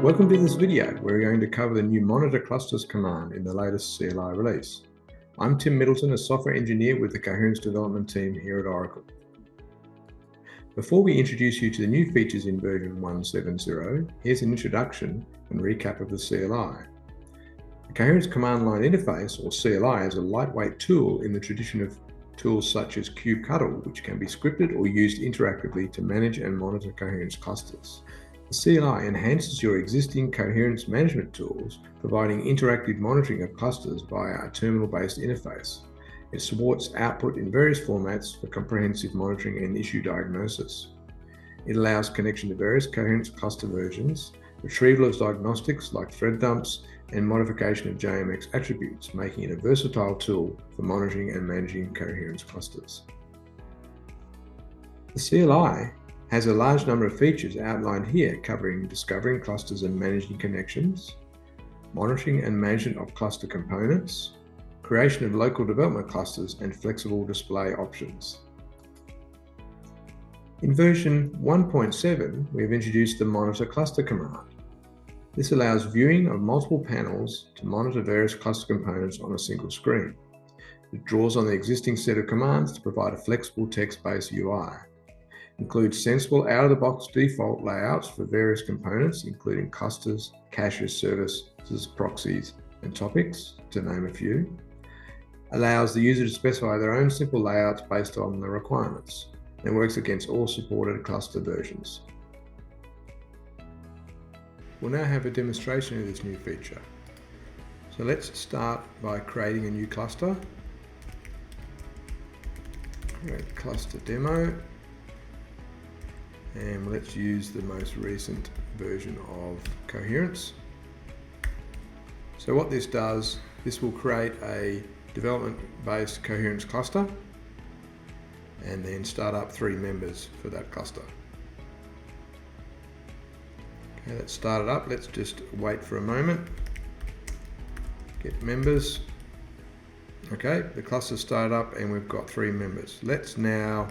Welcome to this video where we're going to cover the new monitor clusters command in the latest CLI release. I'm Tim Middleton, a software engineer with the Coherence development team here at Oracle. Before we introduce you to the new features in version 1.7.0, here's an introduction and recap of the CLI. The Coherence command line interface, or CLI, is a lightweight tool in the tradition of tools such as kubectl, which can be scripted or used interactively to manage and monitor Coherence clusters. The CLI enhances your existing Coherence management tools, providing interactive monitoring of clusters via a terminal-based interface. It supports output in various formats for comprehensive monitoring and issue diagnosis. It allows connection to various Coherence cluster versions, retrieval of diagnostics like thread dumps, and modification of JMX attributes, making it a versatile tool for monitoring and managing Coherence clusters. The CLI has a large number of features outlined here, covering discovering clusters and managing connections, monitoring and management of cluster components, creation of local development clusters, and flexible display options. In version 1.7, we have introduced the monitor cluster command. This allows viewing of multiple panels to monitor various cluster components on a single screen. It draws on the existing set of commands to provide a flexible text-based UI. Includes sensible out-of-the-box default layouts for various components, including clusters, caches, services, proxies, and topics, to name a few. Allows the user to specify their own simple layouts based on the requirements, and works against all supported cluster versions. We'll now have a demonstration of this new feature. So let's start by creating a new cluster. Create cluster demo. And let's use the most recent version of Coherence. So what this does, this will create a development-based Coherence cluster and then start up 3 members for that cluster. Okay, let's start it up. Let's just wait for a moment. Get members. Okay, the cluster started up and we've got 3 members. Let's now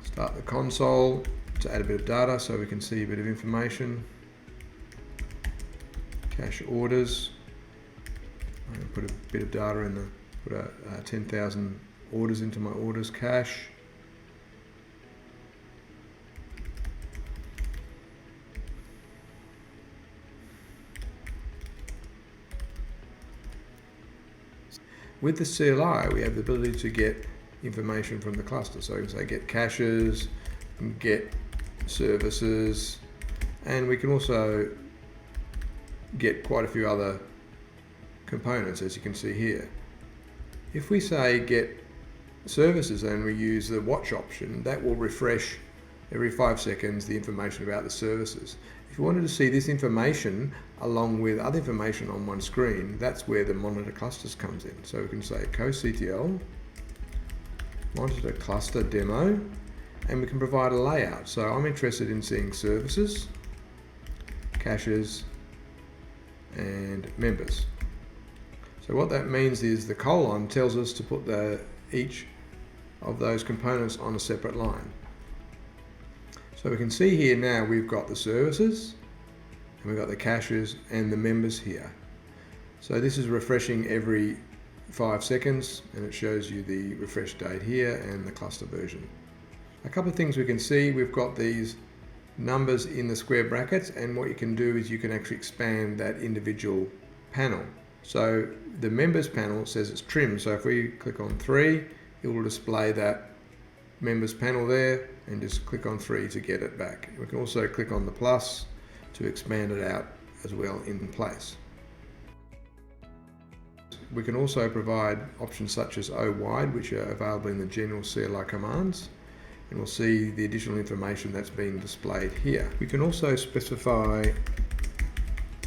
start the console to add a bit of data so we can see a bit of information. Cache orders. I'm going to put a bit of data in the, put 10,000 orders into my orders cache. With the CLI, we have the ability to get information from the cluster. So we can say get caches, get services, and we can also get quite a few other components, as you can see here. If we say get services and we use the watch option, that will refresh every 5 seconds the information about the services. If you wanted to see this information along with other information on one screen, that's where the monitor clusters comes in. So we can say co-CTL monitor cluster demo, and we can provide a layout. So I'm interested in seeing services, caches, and members. So what that means is the colon tells us to put each of those components on a separate line. So we can see here now we've got the services, and we've got the caches and the members here. So this is refreshing every 5 seconds, and it shows you the refresh date here and the cluster version. A couple of things we can see, we've got these numbers in the square brackets, and what you can do is you can actually expand that individual panel. So the members panel says it's trimmed, so if we click on 3, it will display that members panel there, and just click on 3 to get it back. We can also click on the plus to expand it out as well in place. We can also provide options such as O-wide, which are available in the general CLI commands, and we'll see the additional information that's being displayed here. We can also specify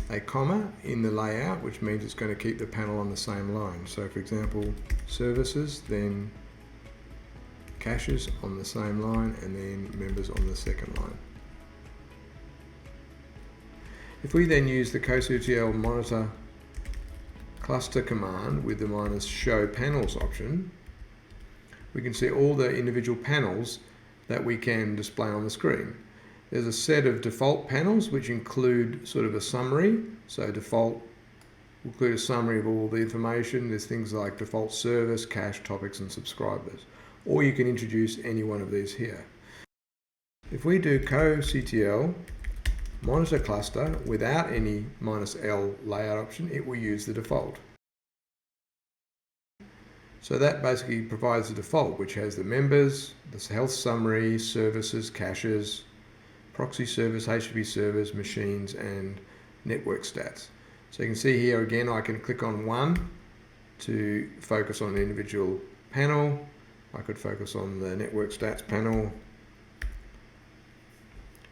a comma in the layout, which means it's going to keep the panel on the same line. So for example, services, then caches on the same line, and then members on the second line. If we then use the co-CTL monitor cluster command with the -show panels option, we can see all the individual panels that we can display on the screen. There's a set of default panels which include sort of a summary. So default will include a summary of all the information. There's things like default service, cache, topics, and subscribers. Or you can introduce any one of these here. If we do co-CTL monitor cluster without any -L layout option, it will use the default. So that basically provides the default, which has the members, the health summary, services, caches, proxy service, HTTP servers, machines, and network stats. So you can see here again, I can click on one to focus on an individual panel. I could focus on the network stats panel.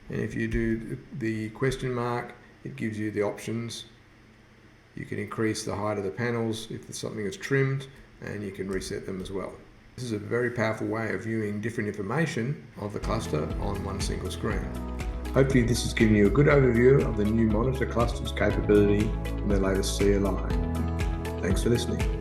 And if you do the question mark, it gives you the options. You can increase the height of the panels if something is trimmed, and you can reset them as well. This is a very powerful way of viewing different information of the cluster on one single screen. Hopefully this has given you a good overview of the new monitor clusters capability in the latest CLI. Thanks for listening.